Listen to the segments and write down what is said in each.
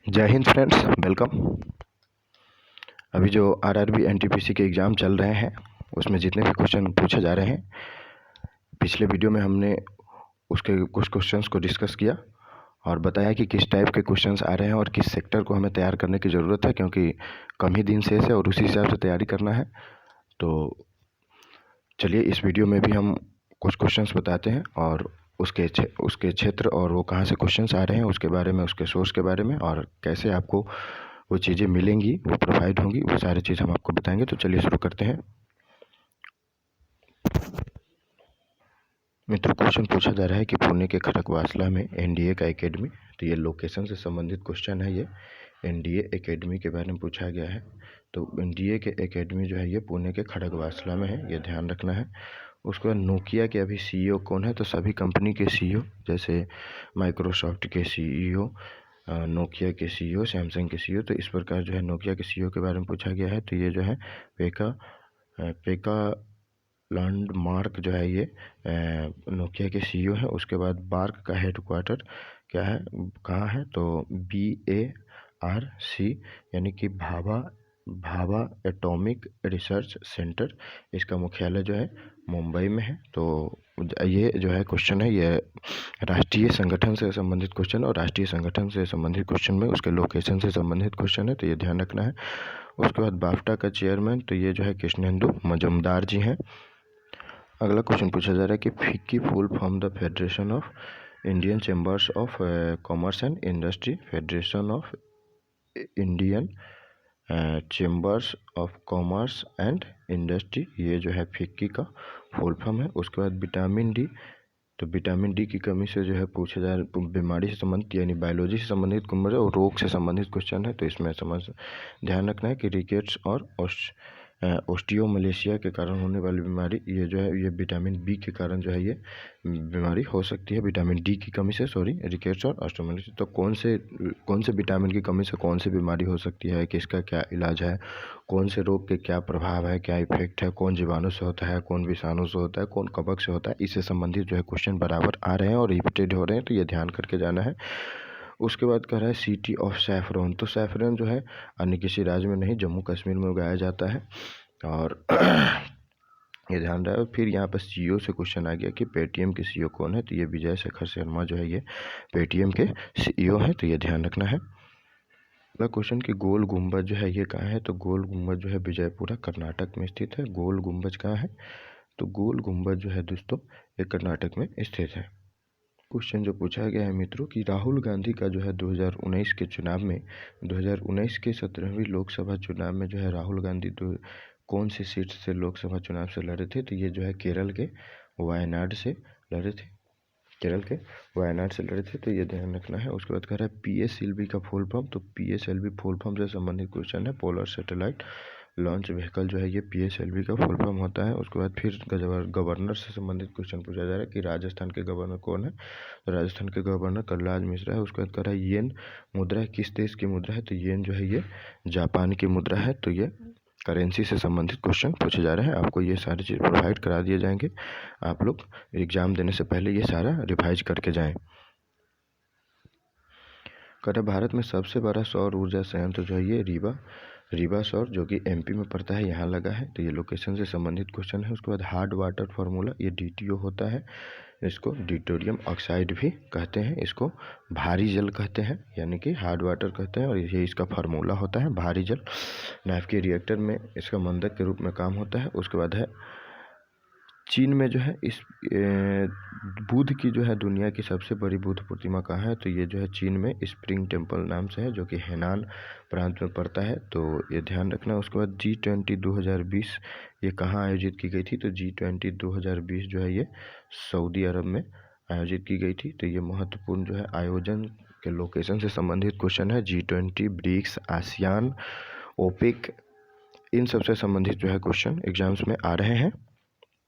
जय Hind friends, welcome. अभी जो आरआरबी एनटीपीसी के एग्ज़ाम चल रहे हैं उसमें जितने भी क्वेश्चन पूछे जा रहे हैं, पिछले वीडियो में हमने उसके कुछ क्वेश्चंस को डिस्कस किया और बताया कि किस टाइप के क्वेश्चंस आ रहे हैं और किस सेक्टर को हमें तैयार करने की ज़रूरत है, क्योंकि कम ही दिन शेष है और उसी हिसाब से तैयारी करना है। तो चलिए इस वीडियो में भी हम कुछ क्वेश्चंस बताते हैं और उसके क्षेत्र और वो कहाँ से क्वेश्चंस आ रहे हैं उसके बारे में, उसके सोर्स के बारे में, और कैसे आपको वो चीज़ें मिलेंगी, वो प्रोवाइड होंगी, वो सारी चीज़ हम आपको बताएंगे। तो चलिए शुरू करते हैं। मित्रों, क्वेश्चन पूछा जा रहा है कि पुणे के खड़गवासला में एनडीए का एकेडमी, तो ये लोकेशन से संबंधित क्वेश्चन है। ये एनडीए एकेडमी के बारे में पूछा गया है। तो एनडीए के एकेडमी जो है ये पुणे के खड़गवासला में है, ये ध्यान रखना है। उसके बाद नोकिया के अभी सीईओ कौन है? तो सभी कंपनी के सीईओ, जैसे माइक्रोसॉफ्ट के सीईओ, नोकिया के सीईओ, सैमसंग के सीईओ। तो इस प्रकार जो है नोकिया के सीईओ के बारे में पूछा गया है। तो ये जो है पेका लैंडमार्क जो है ये नोकिया के सीईओ है। उसके बाद बार्क का हेडक्वार्टर क्या है, कहाँ है? तो BARC यानी कि भाभा एटॉमिक रिसर्च सेंटर, इसका मुख्यालय जो है मुंबई में है। तो ये जो है क्वेश्चन है, ये राष्ट्रीय संगठन से संबंधित क्वेश्चन, और राष्ट्रीय संगठन से संबंधित क्वेश्चन में उसके लोकेशन से संबंधित क्वेश्चन है, तो ये ध्यान रखना है। उसके बाद बाफ्टा का चेयरमैन, तो ये जो है कृष्णेंदु मजूमदार जी हैं। अगला क्वेश्चन पूछा जा रहा है कि FICCI full form the federation of Indian chambers of commerce and industry, federation of Indian chambers of commerce and industry, ये जो है फिक्की का फुल फॉर्म है। उसके बाद विटामिन डी, तो विटामिन डी की कमी से जो है पूछा जा रहा है बीमारी से संबंधित यानी बायोलॉजी से संबंधित कुछ और रोग से संबंधित क्वेश्चन है। तो इसमें ध्यान रखना है कि रिकेट्स और ओस्टियोमलेशिया के कारण होने वाली बीमारी, ये जो है ये विटामिन बी के कारण जो है ये बीमारी हो सकती है, विटामिन डी की कमी से, रिकेट्स और ओस्टियोमलेशिया। तो कौन से विटामिन की कमी से कौन सी बीमारी हो सकती है, किसका क्या इलाज है, कौन से रोग के क्या प्रभाव है, क्या इफेक्ट है, कौन जीवाणु से होता है, कौन विषाणु से होता है, कौन कवक से होता है, इससे संबंधित जो है क्वेश्चन बराबर आ रहे हैं और रिपीटेड हो रहे हैं, तो ये ध्यान करके जाना है। उसके बाद कह रहा है सिटी ऑफ सैफरन, तो सैफरन जो है अन्य किसी राज्य में नहीं, जम्मू कश्मीर में उगाया जाता है, और ये ध्यान रहा है। फिर यहाँ पर सीईओ से क्वेश्चन आ गया कि पेटीएम के सीईओ कौन है? तो ये विजय शेखर शर्मा जो है ये पेटीएम के सीईओ हैं, तो ये ध्यान रखना है। अगला क्वेश्चन कि गोल गुम्बद जो है ये कहाँ है? तो गोल गुम्बद जो है विजयपुरा कर्नाटक में स्थित है। गोल गुम्बद कहाँ है? तो गोल गुम्बद जो है दोस्तों ये कर्नाटक में स्थित है। क्वेश्चन जो पूछा गया है मित्रों कि राहुल गांधी का जो है 2019 के चुनाव में, 2019 के 17वीं लोकसभा चुनाव में जो है राहुल गांधी कौन सी सीट से लोकसभा चुनाव से लड़े थे? तो ये जो है केरल के वायनाड से लड़े थे, केरल के वायनाड से लड़े थे, तो ये ध्यान रखना है। उसके बाद कह रहा है PSLV का फुल फॉर्म, तो PSLV फुल फॉर्म से संबंधित क्वेश्चन है। पोलर सैटेलाइट लॉन्च व्हीकल जो है ये PSLV का फुल फॉर्म होता है। उसके बाद फिर गवर्नर से संबंधित क्वेश्चन पूछा जा रहा है कि राजस्थान के गवर्नर कौन है? तो राजस्थान के गवर्नर कलराज मिश्रा है। उसके बाद कह रहा है येन मुद्रा किस देश की मुद्रा है? तो येन जो है ये जापान की मुद्रा है। तो ये करेंसी से संबंधित क्वेश्चन पूछे जा रहे हैं, आपको ये सारी चीज़ प्रोवाइड करा दिए जाएंगे। आप लोग एग्ज़ाम देने से पहले ये सारा रिवाइज करके जाएं। कह भारत में सबसे बड़ा सौर ऊर्जा संयंत्र जो है ये रीवा सौर, जो कि MP में पड़ता है, यहाँ लगा है। तो ये लोकेशन से संबंधित क्वेश्चन है। उसके बाद हार्ड वाटर फार्मूला, ये DTO होता है, इसको डिटोरियम ऑक्साइड भी कहते हैं, इसको भारी जल कहते हैं, यानी कि हार्ड वाटर कहते हैं, और ये इसका फार्मूला होता है भारी जल। नाभिक के रिएक्टर में इसका मंदक के रूप में काम होता है। उसके बाद है चीन में जो है इस बुद्ध की जो है दुनिया की सबसे बड़ी बुद्ध प्रतिमा कहाँ है? तो ये जो है चीन में स्प्रिंग टेम्पल नाम से है, जो कि हेनान प्रांत में पड़ता है, तो ये ध्यान रखना। उसके बाद G20 2020 ये कहाँ आयोजित की गई थी? तो G20 2020 जो है ये सऊदी अरब में आयोजित की गई थी। तो ये महत्वपूर्ण जो है आयोजन के लोकेशन से संबंधित क्वेश्चन है। G20, ब्रिक्स, आसियान, ओपेक, इन सबसे संबंधित जो है क्वेश्चन एग्जाम्स में आ रहे हैं।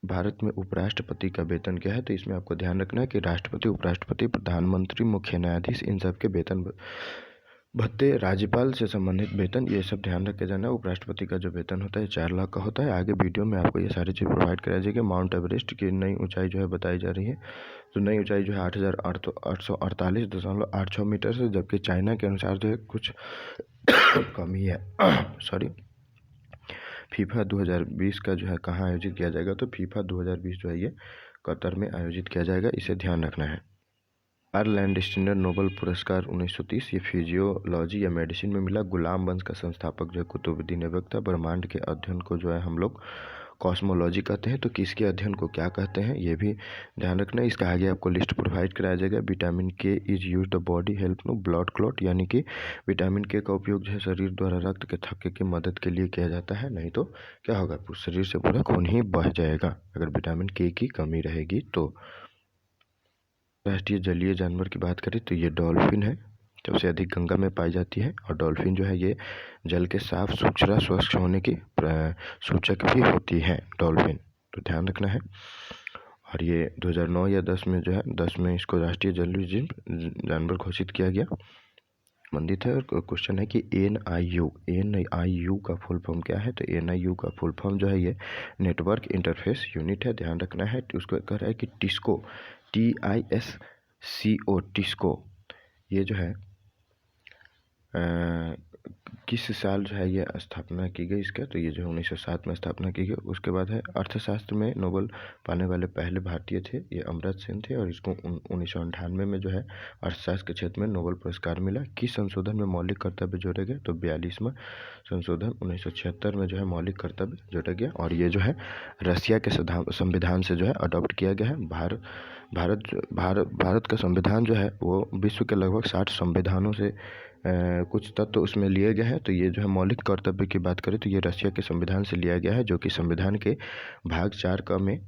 भारत में उपराष्ट्रपति का वेतन क्या है? तो इसमें आपको ध्यान रखना है कि राष्ट्रपति, उपराष्ट्रपति, प्रधानमंत्री, मुख्य न्यायाधीश, इन सब के वेतन भत्ते, राज्यपाल से संबंधित वेतन, ये सब ध्यान रख के जाना। उपराष्ट्रपति का जो वेतन होता है 4 लाख का होता है। आगे वीडियो में आपको ये सारी चीज़ प्रोवाइड कराई जाएगी। माउंट एवरेस्ट की नई ऊंचाई जो है बताई जा रही है, तो नई ऊंचाई जो है 8,848.86 मीटर से, जबकि चाइना के अनुसार जो है कुछ कमी है। सॉरी। फीफा 2020 का जो है कहाँ आयोजित किया जाएगा, तो फीफा 2020 जो है ये कतर में आयोजित किया जाएगा, इसे ध्यान रखना है। कार्ल लैंडस्टीनर नोबेल पुरस्कार 1930 ये फिजियोलॉजी या मेडिसिन में मिला। गुलाम वंश का संस्थापक जो है कुतुबुद्दीन ऐबक था। ब्रह्मांड के अध्ययन को जो है हम लोग कॉस्मोलॉजी कहते हैं, तो किसके अध्ययन को क्या कहते हैं ये भी ध्यान रखना है। इसका आगे आपको लिस्ट प्रोवाइड कराया जाएगा। Vitamin K is use the body help no blood clot, यानी कि विटामिन के का उपयोग जो है शरीर द्वारा रक्त के थक्के की मदद के लिए किया जाता है, नहीं तो क्या होगा, शरीर से पूरा खून ही बह जाएगा अगर विटामिन के की कमी रहेगी तो। राष्ट्रीय जलीय जानवर की बात करें तो ये डॉल्फिन है, सबसे अधिक गंगा में पाई जाती है। और डॉल्फिन जो है ये जल के साफ सुथरा स्वच्छ होने की सूचक भी होती है डॉल्फिन, तो ध्यान रखना है। और ये 2009 या 10 में जो है 10 में इसको राष्ट्रीय जलीय जानवर घोषित किया गया, संबंधित है। और क्वेश्चन है कि NIU का फुल फॉर्म क्या है, तो NIU का फुल फॉर्म जो है ये नेटवर्क इंटरफेस यूनिट है, ध्यान रखना है। तो उसको कह रहा है कि टिस्को, TISCO, टिस्को ये जो है किस साल जो है ये स्थापना की गई इसका, तो ये जो है 1907 में स्थापना की गई। उसके बाद है अर्थशास्त्र में नोबेल पाने वाले पहले भारतीय थे, ये अमर्त्य सेन थे, और इसको 1998 में जो है अर्थशास्त्र के क्षेत्र में नोबेल पुरस्कार मिला। किस संशोधन में मौलिक कर्तव्य जोड़े गए, तो 42वां संशोधन 1976 में जो है मौलिक कर्तव्य जोड़ा गया। और ये जो है रसिया के संविधान से जो है अडॉप्ट किया गया है। भारत का संविधान जो है वो विश्व के लगभग 60 संविधानों से कुछ तत्व उसमें लिए गए हैं। तो ये जो है मौलिक कर्तव्य की बात करें तो ये रशिया के संविधान से लिया गया है, जो कि संविधान के भाग 4 क में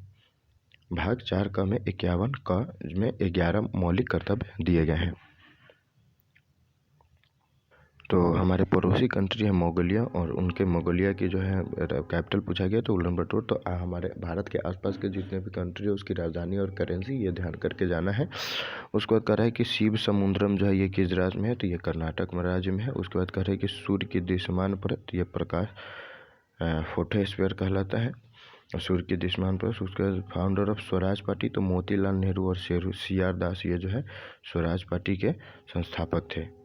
51 क में 11 मौलिक कर्तव्य दिए गए हैं। तो हमारे पड़ोसी कंट्री है मंगोलिया, और उनके मंगोलिया की जो है कैपिटल पूछा गया तो उलानबाटर। तो हमारे भारत के आसपास के जितने भी कंट्री है उसकी राजधानी और करेंसी ये ध्यान करके जाना है। उसके बाद कह रहा है कि शिव समुद्रम जो है ये किस राज्य में है, तो ये कर्नाटक में राज्य में है। उसके बाद कह रहा है कि सूर्य की दृश्यमान परत, तो ये प्रकाश फोटोस्फीयर कहलाता है, सूर्य की दृश्यमान परत। उसके बाद फाउंडर ऑफ स्वराज पार्टी, तो मोतीलाल नेहरू और CR दास ये जो है स्वराज पार्टी के संस्थापक थे।